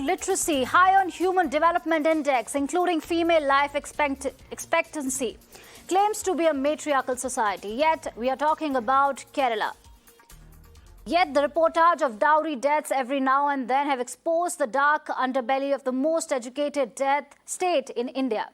on literacy, high on Human Development Index, including female life expectancy, claims to be a matriarchal society. Yet, we are talking about Kerala. Yet, the reportage of dowry deaths every now and then have exposed the dark underbelly of the most educated death state in India.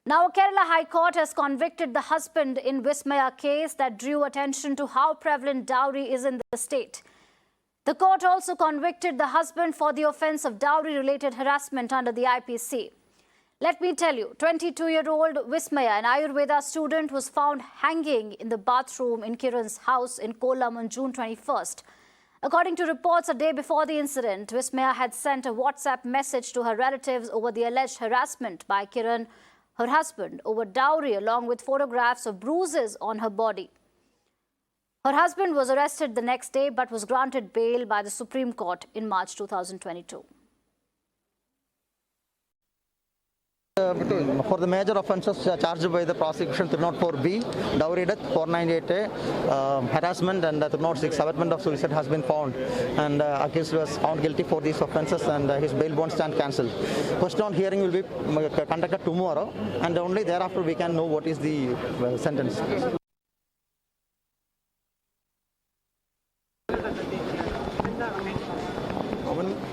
Now, Kerala High Court has convicted the husband in Vismaya case that drew attention to how prevalent dowry is in the state. The court also convicted the husband for the offence of dowry-related harassment under the IPC. Let me tell you, 22-year-old Vismaya, an Ayurveda student, was found hanging in the bathroom in Kiran's house in Kollam on June 21st. According to reports, a day before the incident, Vismaya had sent a WhatsApp message to her relatives over the alleged harassment by Kiran, her husband, over dowry, along with photographs of bruises on her body. Her husband was arrested the next day but was granted bail by the Supreme Court in March 2022. For the major offences charged by the prosecution, 304B, dowry death, 498A, harassment, and 306, abetting of suicide has been found. And accused was found guilty for these offences, and his bail bond stand cancelled. Question on hearing will be conducted tomorrow, and only thereafter we can know what is the sentence.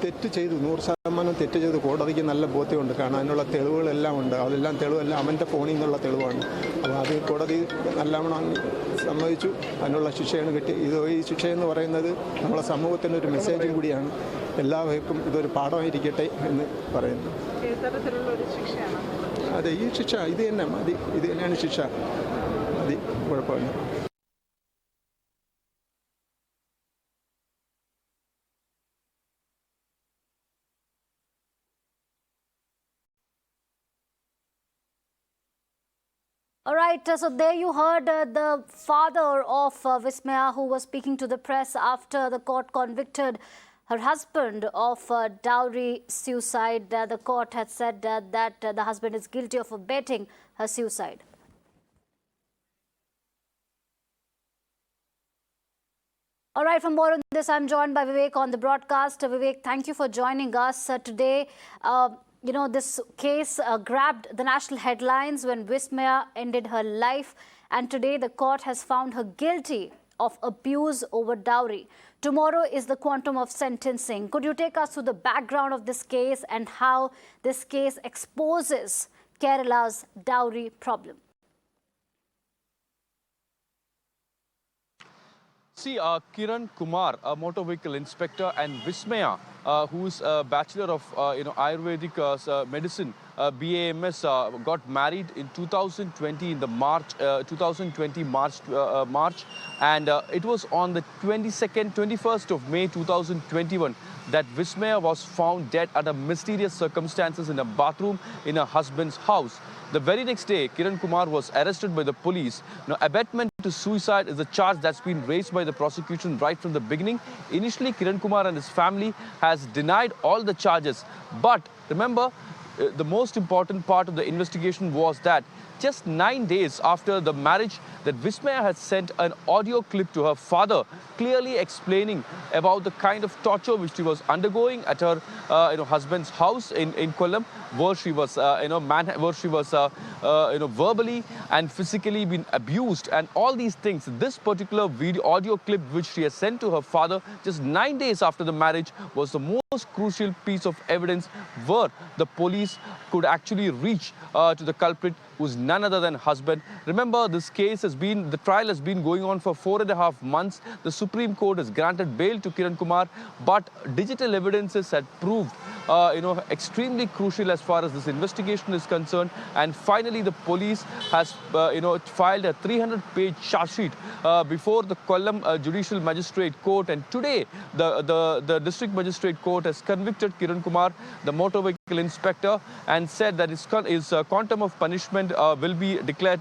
തെറ്റ് ചെയ്തു 100% തെറ്റ് ചെയ്ത് കോടതിക്ക് നല്ല ബോധ്യമുണ്ട്. കാരണം അതിനുള്ള തെളിവുകളെല്ലാം ഉണ്ട്. തെളിവെല്ലാം അവൻ്റെ ഫോണിൽ നിന്നുള്ള തെളിവാണ്. അപ്പോൾ അത് കോടതി നല്ലവണ്ണം സമ്മതിച്ചു. അതിനുള്ള ശിക്ഷയാണ് കിട്ടി. ഈ ശിക്ഷയെന്ന് പറയുന്നത് നമ്മളെ സമൂഹത്തിൻ്റെ ഒരു മെസ്സേജും കൂടിയാണ്. എല്ലാവർക്കും ഇതൊരു പാഠമായിരിക്കട്ടെ എന്ന് പറയുന്നു. അതെ, ഈ ശിക്ഷ ഇത് തന്നെ മതി. ഇത് തന്നെയാണ് ശിക്ഷ. മതി, കുഴപ്പമില്ല. All right, so there you heard the father of Vismaya, who was speaking to the press after the court convicted her husband of dowry suicide. The court had said that the husband is guilty of abetting her suicide. All right, for more on this, I'm joined by Vivek on the broadcast. Vivek, thank you for joining us today. You know, this case grabbed the national headlines when Vismaya ended her life, and today the court has found her guilty of abuse over dowry. Tomorrow is the quantum of sentencing. Could you take us through the background of this case and how this case exposes Kerala's dowry problem? See, Kiran Kumar, a motor vehicle inspector, and Vismaya, who's a bachelor of Ayurvedic medicine, BAMS, got married in 2020 in the March, March, and it was on the 21st of May 2021 that Vismaya was found dead under mysterious circumstances in a bathroom in her husband's house. The very next day, Kiran Kumar was arrested by the police. Now, abetment to suicide is a charge that's been raised by the prosecution right from the beginning. Initially, Kiran Kumar and his family has denied all the charges. But remember, the most important part of the investigation was that just 9 days after the marriage, that Vismaya had sent an audio clip to her father, clearly explaining about the kind of torture which she was undergoing at her husband's house in Kollam, where she was verbally and physically been abused, and all these things. This particular audio clip which she has sent to her father just 9 days after the marriage was the most crucial piece of evidence where the police could actually reach to the culprit, who's none other than husband. Remember, the trial has been going on for 4.5 months. The Supreme Court has granted bail to Kiran Kumar, but digital evidences had proved extremely crucial as far as this investigation is concerned. And finally, the police has filed a 300-page charge sheet before the Kollam Judicial Magistrate Court. And today, the District Magistrate Court has convicted Kiran Kumar, the motor vehicle inspector, and said that his quantum of punishment will be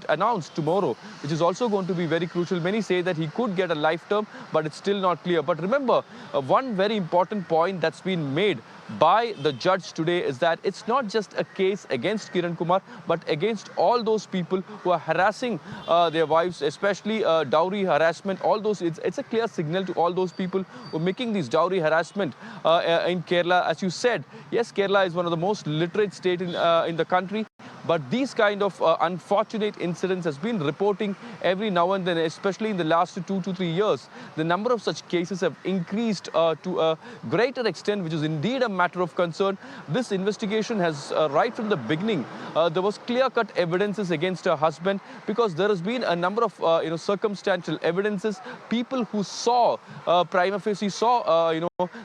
announced tomorrow, which is also going to be very crucial. Many say that he could get a life term, but it's still not clear. But remember, one very important point that's been made by the judge today is that it's not just a case against Kiran Kumar, but against all those people who are harassing their wives, especially dowry harassment. All those, it's a clear signal to all those people who are making these dowry harassment in Kerala. As you said, yes, Kerala is one of the most literate state in the country. But these kind of unfortunate incidents has been reporting every now and then, especially in the last 2 to 3 years. The number of such cases have increased to a greater extent, which is indeed a matter of concern. This investigation has, right from the beginning, there was clear-cut evidences against her husband, because there has been a number of circumstantial evidences. People who saw, prima facie saw,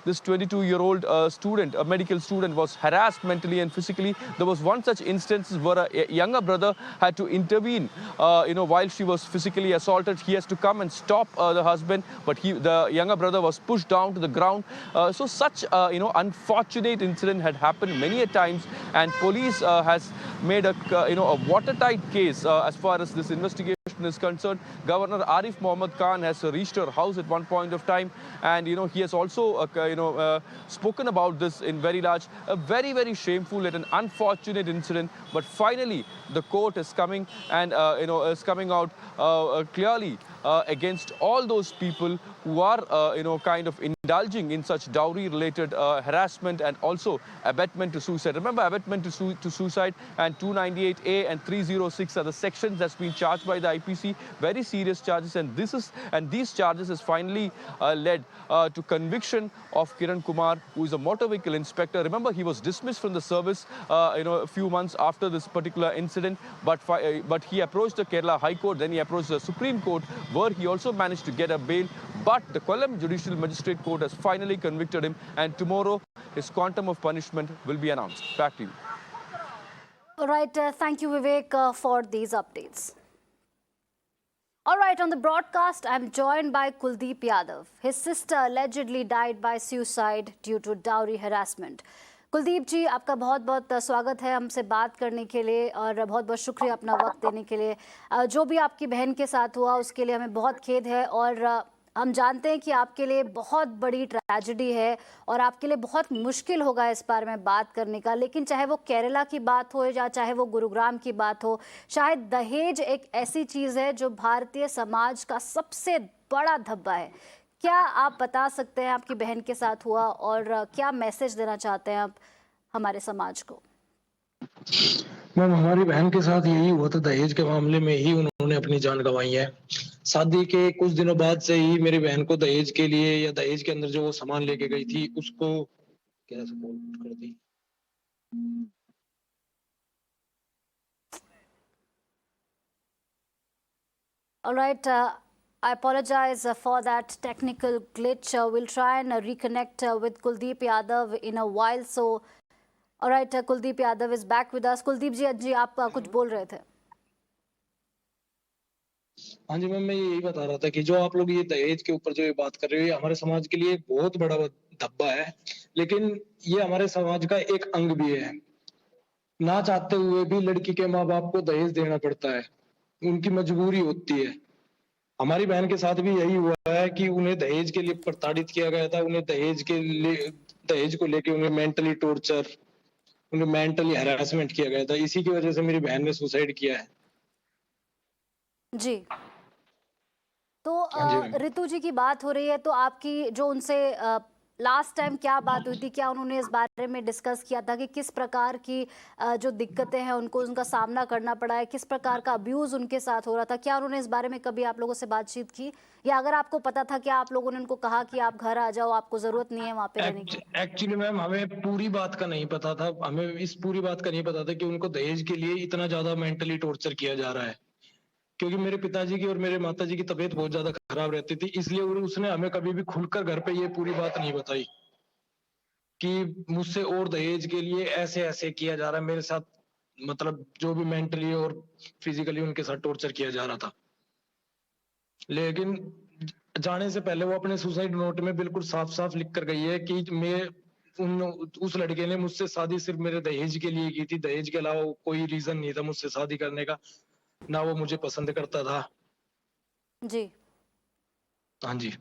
this 22-year-old student, a medical student, was harassed mentally and physically. There was one such instance where a younger brother had to intervene, while she was physically assaulted. He has to come and stop the husband, but the younger brother was pushed down to the ground. So such, unfortunate incident had happened many a times, and police has made a watertight case as far as this investigation is concerned. Governor Arif Mohammed Khan has reached her house at one point of time, and he has also spoken about this in very large. A very, very shameful and an unfortunate incident, but finally the court is coming and is coming out clearly against all those people who are kind of indulging in such dowry related harassment and also abetment to suicide. Remember, abetment to suicide and 298A and 306 are the sections that's been charged by the IPC. Very serious charges, and these charges has finally led to conviction of Kiran Kumar, who is a motor vehicle inspector. Remember, he was dismissed from the service a few months after this particular incident, but he approached the Kerala High Court, then he approached the Supreme Court, where he also managed to get a bail. But the Kollam Judicial Magistrate Court has finally convicted him, and tomorrow his quantum of punishment will be announced. Back to you. All right, thank you, Vivek, for these updates. All right, on the broadcast, I'm joined by Kuldeep Yadav. His sister allegedly died by suicide due to dowry harassment. Kuldeep जी, आपका बहुत बहुत स्वागत है हमसे बात करने के लिए, और बहुत बहुत शुक्रिया अपना वक्त देने के लिए। जो भी आपकी बहन के साथ हुआ उसके लिए हमें बहुत खेद है, और हम जानते हैं कि आपके लिए बहुत बड़ी ट्रेजेडी है और आपके लिए बहुत मुश्किल होगा इस बारे में बात करने का। लेकिन चाहे वो केरला की बात हो या चाहे वो गुरुग्राम की बात हो, शायद दहेज एक ऐसी चीज़ है जो भारतीय समाज का सबसे बड़ा धब्बा है। क्या आप बता सकते हैं आपकी बहन के साथ हुआ और क्या मैसेज देना चाहते हैं आप हमारे समाज को? मैम, हमारी बहन के साथ यही हुआ था, दहेज के मामले में ही उन्होंने अपनी जान गंवाई है। शादी के कुछ दिनों बाद से ही मेरी बहन को दहेज के लिए या दहेज के अंदर जो वो सामान लेके गई थी उसको क्या सपोर्ट कर दी। All right, I apologize for that technical glitch. We'll try and reconnect with Kuldeep Yadav in a while. So, all right, Kuldeep Yadav is back with us. Kuldeep जी आप कुछ बोल रहे थे? हाँ जी मैम, मैं यही बता रहा था कि जो आप लोग ये दहेज के ऊपर जो ये बात कर रहे हो, ये हमारे समाज के लिए एक बहुत बड़ा धब्बा है, लेकिन ये हमारे समाज का एक अंग भी है। ना चाहते हुए भी लड़की के माँ बाप को दहेज देना पड़ता है, उनकी मजबूरी होती है। हमारी बहन के साथ भी यही हुआ है कि उन्हें दहेज के लिए प्रताड़ित किया गया था, उन्हें दहेज को लेके उन्हें मेंटली टॉर्चर, उन्हें मेंटली हैरेसमेंट किया गया था। इसी की वजह से मेरी बहन ने सुसाइड किया है। जी, तो रितु जी की बात हो रही है, तो आपकी जो उनसे लास्ट टाइम क्या बात हुई थी, क्या उन्होंने इस बारे में डिस्कस किया था कि किस प्रकार की जो दिक्कतें हैं उनका सामना करना पड़ा है, किस प्रकार का अब्यूज उनके साथ हो रहा था? क्या उन्होंने इस बारे में कभी आप लोगों से बातचीत की, या अगर आपको पता था क्या आप लोगों ने उनको कहा कि आप घर आ जाओ, आपको जरूरत नहीं है वहाँ पे रहने की? एक्चुअली मैम, हमें पूरी बात का नहीं पता था, हमें इस पूरी बात का नहीं पता था कि उनको दहेज के लिए इतना ज्यादा मेंटली टॉर्चर किया जा रहा है, क्योंकि मेरे पिताजी की और मेरे माताजी की तबीयत बहुत ज्यादा खराब रहती थी, इसलिए उसने हमें कभी भी खुलकर घर पे ये पूरी बात नहीं बताई कि मुझसे और दहेज के लिए ऐसे ऐसे किया जा रहा है मेरे साथ, मतलब जो भी मेंटली और फिजिकली उनके साथ टॉर्चर किया जा रहा था। लेकिन जाने से पहले वो अपने सुसाइड नोट में बिल्कुल साफ साफ लिख कर गई है कि उस लड़के ने मुझसे शादी सिर्फ मेरे दहेज के लिए की थी, दहेज के अलावा कोई रीजन नहीं था मुझसे शादी करने का, ना वो मुझे पसंद करता था। जी, हाँ जी।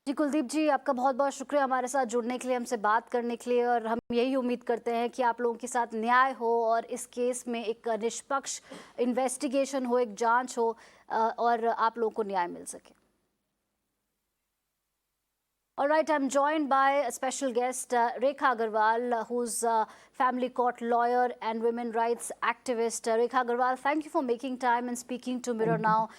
जी कुलदीप जी, आपका बहुत बहुत शुक्रिया हमारे साथ जुड़ने के लिए, हमसे बात करने के लिए। और हम यही उम्मीद करते हैं कि आप लोगों के साथ न्याय हो और इस केस में एक निष्पक्ष इन्वेस्टिगेशन हो, एक जांच हो और आप लोगों को न्याय मिल सके। All right, I'm joined by a special guest, Rekha Agarwal, who's a family court lawyer and women rights activist. Rekha Agarwal, thank you for making time and speaking to Mirror Now.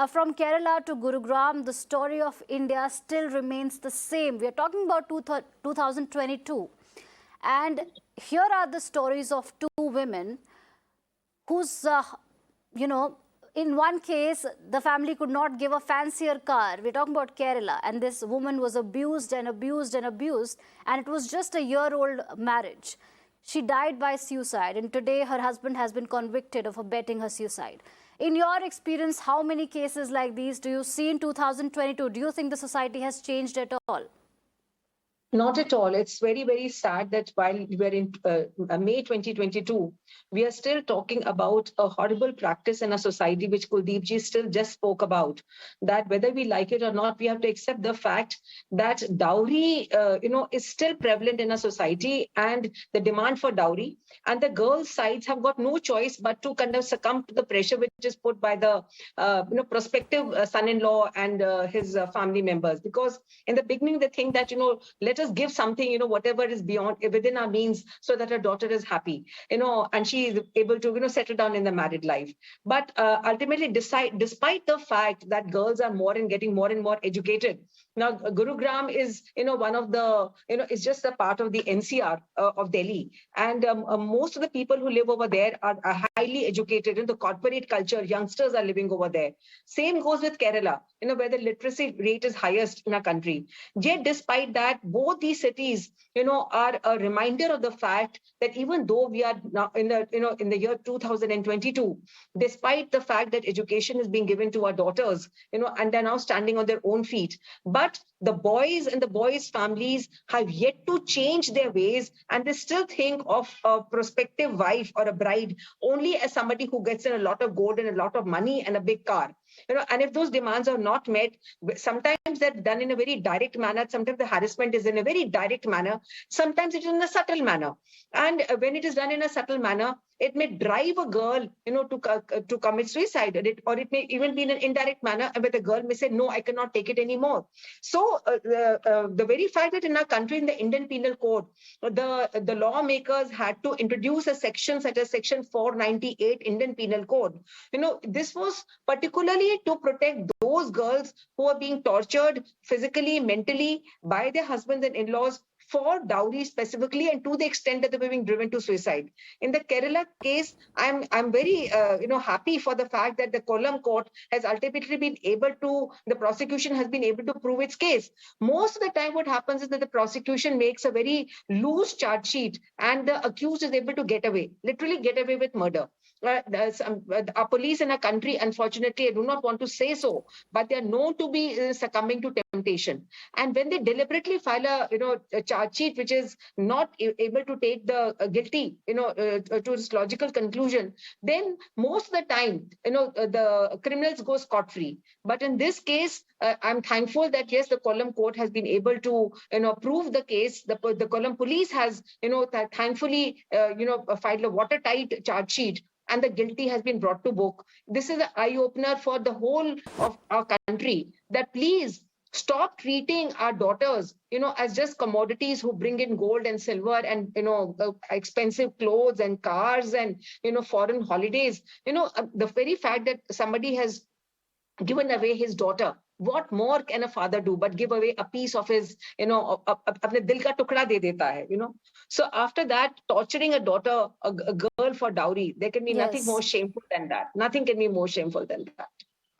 From Kerala to Gurugram, the story of India still remains the same. We are talking about 2022. And here are the stories of two women whose, in one case, the family could not give a fancier car. We're talking about Kerala, and this woman was abused and abused and abused, and it was just a year-old marriage. She died by suicide, and today her husband has been convicted of abetting her suicide. In your experience, how many cases like these do you see in 2022? Do you think the society has changed at all? Not at all. It's very, very sad that while we're in May 2022, we are still talking about a horrible practice in a society which Kuldeep ji still just spoke about. That whether we like it or not, we have to accept the fact that dowry, is still prevalent in a society, and the demand for dowry. And the girls' sides have got no choice but to kind of succumb to the pressure which is put by the prospective son-in-law and his family members. Because in the beginning, they think that, let us give something, whatever is beyond within our means, so that our daughter is happy, and she is able to, settle down in the married life. But ultimately, despite the fact that girls are getting more and more educated, now Gurugram is, one of the, it's just a part of the NCR of Delhi, and most of the people who live over there are highly educated in the corporate culture. Youngsters are living over there. Same goes with Kerala, where the literacy rate is highest in our country. Yet, despite that, both these cities, are a reminder of the fact that even though we are now in the year 2022, despite the fact that education is being given to our daughters, and they're now standing on their own feet, but the boys and the boys' families have yet to change their ways, and they still think of a prospective wife or a bride only as somebody who gets in a lot of gold and a lot of money and a big car. And if those demands are not met, sometimes they're done in a very direct manner. Sometimes the harassment is in a very direct manner. Sometimes it is in a subtle manner. And when it is done in a subtle manner, it may drive a girl, to commit suicide, or it may even be in an indirect manner where the girl may say, no, I cannot take it anymore. So the very fact that in our country, in the Indian Penal Code, the lawmakers had to introduce a section such as Section 498 Indian Penal Code. This was particularly to protect those girls who are being tortured physically, mentally by their husbands and in-laws for dowry specifically, and to the extent that they were being driven to suicide. In the Kerala case, I'm very happy for the fact that the Kollam court has ultimately been able to, the prosecution has been able to prove its case. Most of the time what happens is that the prosecution makes a very loose charge sheet and the accused is able to literally get away with murder. Our police in our country, unfortunately, I do not want to say so, but they are known to be succumbing to temptation. And when they deliberately file a charge sheet which is not able to take the guilty, to its logical conclusion, then most of the time, the criminals go scot-free. But in this case, I'm thankful that yes, the Kollam court has been able to, prove the case. The Kollam police has, thankfully, filed a watertight charge sheet, and the guilty has been brought to book. This is an eye-opener for the whole of our country, that please stop treating our daughters, as just commodities who bring in gold and silver and, expensive clothes and cars and, foreign holidays. The very fact that somebody has given away his daughter, what more can a father do but give away a piece of his, apne dil ka tukda de deta hai, So after that, torturing a daughter, a girl for dowry, there can be nothing more shameful than that. Nothing can be more shameful than that.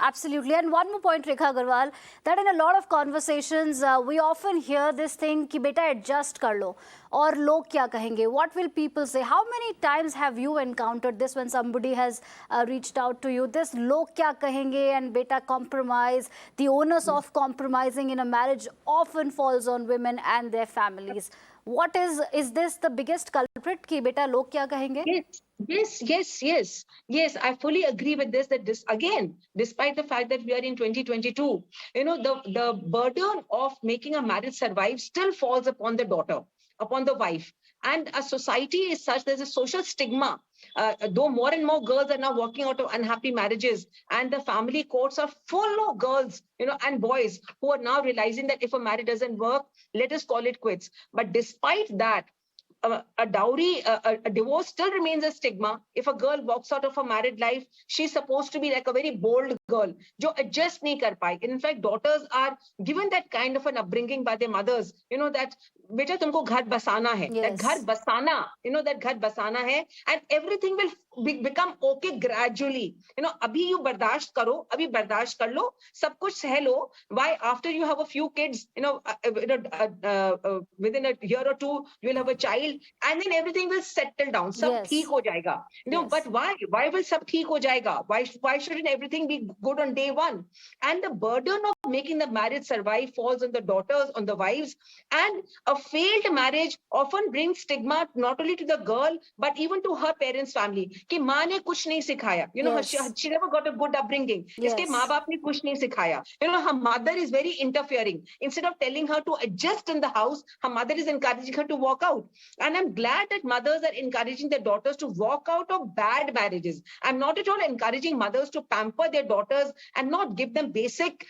Absolutely. And one more point, Rekha Agarwal, that in a lot of conversations, we often hear this thing ki beta adjust kar lo, or log kya kahenge, what will people say? How many times have you encountered this when somebody has reached out to you, this log kya kahenge and beta compromise? The onus of compromising in a marriage often falls on women and their families. What is this the biggest culprit ki beta log kya kahenge? Yes. I fully agree with this. That this again, despite the fact that we are in 2022, the burden of making a marriage survive still falls upon the daughter, upon the wife. And a society is such, there's a social stigma. Though more and more girls are now walking out of unhappy marriages, and the family courts are full of girls, and boys who are now realizing that if a marriage doesn't work, let us call it quits. But despite that, a dowry, a divorce still remains a stigma. If a girl walks out of a married life, she's supposed to be like a very bold girl, jo adjust nahi kar pai. In fact, daughters are given that kind of an upbringing by their mothers, that beta tumko ghar basana hai, that ghar Yes. basana, that ghar basana hai, and everything will become okay gradually. Abhi you bardasht karo, abhi bardasht kar lo, sab kuch seh lo. Why after you have a few kids, within a year or two, you'll have a child, and then everything will settle down. Sab theek Yes. ho jayega. But Yes. why will sab theek ho jayega? Why shouldn't everything be good on day one? And the burden of making the marriage survive falls on the daughters, on the wives. And a failed marriage often brings stigma not only to the girl but even to her parents' family. Ki maa ne kuch nahi sikhaya. Yes. She never got a good upbringing. Iske maa Yes. baap ne kuch nahi sikhaya. Her mother is very interfering. Instead of telling her to adjust in the house, her mother is encouraging her to walk out. And I'm glad that mothers are encouraging their daughters to walk out of bad marriages. I'm not at all encouraging mothers to pamper their daughters and not give them basic,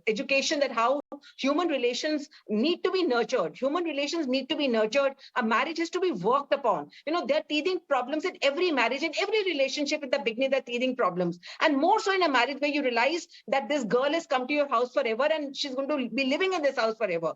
education that how human relations need to be nurtured. Human relations need to be nurtured. A marriage has to be worked upon. There are teething problems in every marriage, in every relationship. In the beginning, there are teething problems. And more so in a marriage where you realize that this girl has come to your house forever and she's going to be living in this house forever.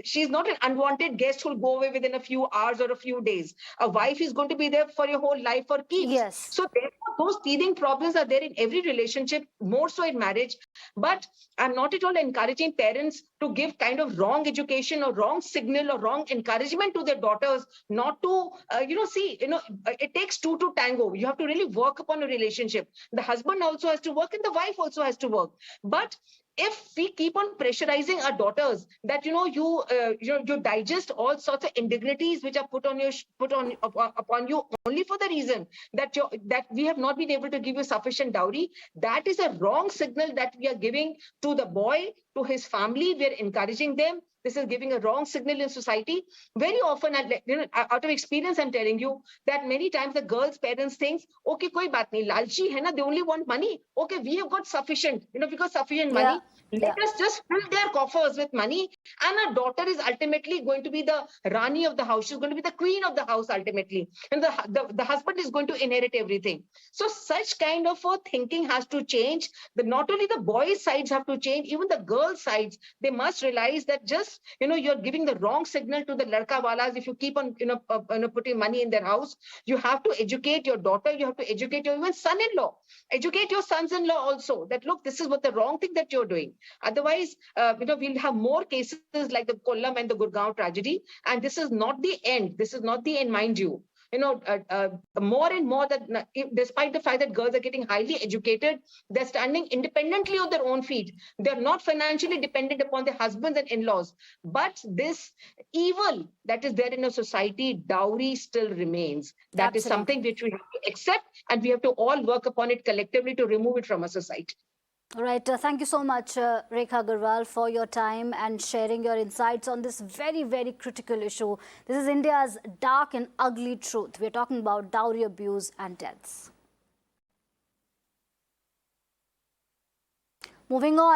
She's not an unwanted guest who'll go away within a few hours or a few days. A wife is going to be there for your whole life for keeps. Yes. So therefore, those teething problems are there in every relationship, more so in marriage. But I'm not at all encouraging parents to give kind of wrong education or wrong signal or wrong encouragement to their daughters not to, it takes two to tango. You have to really work upon a relationship. The husband also has to work and the wife also has to work. But if we keep on pressurizing our daughters that you digest all sorts of indignities which are put on upon you only for the reason that we have not been able to give you sufficient dowry, that is a wrong signal that we are giving to the boy, to his family. We are encouraging them. This is giving a wrong signal in society. Very often, out of experience, I'm telling you that many times the girl's parents think, okay, koi baat nahi, lalchi hai na, they only want money. Okay, we have got sufficient, because sufficient Yeah. money. Let us just fill their coffers with money, and our daughter is ultimately going to be the Rani of the house. She's going to be the queen of the house ultimately, and the husband is going to inherit everything. So such kind of a thinking has to change. Not only the boys' sides have to change, even the girls' sides. They must realize that just you're giving the wrong signal to the ladka walas if you keep on putting money in their house. You have to educate your daughter. You have to educate your even son-in-law. Educate your sons-in-law also that look, this is what the wrong thing that you're doing. Otherwise, we'll have more cases like the Kollam and the Gurgaon tragedy. And this is not the end. This is not the end, mind you. More and more that despite the fact that girls are getting highly educated, they're standing independently on their own feet. They're not financially dependent upon their husbands and in-laws. But this evil that is there in a society, dowry still remains. That is something Absolutely. which we have to accept, and we have to all work upon it collectively to remove it from a society. All right. Thank you so much, Rekha Agarwal, for your time and sharing your insights on this very, very critical issue. This is India's dark and ugly truth. We're talking about dowry abuse and deaths. Moving on.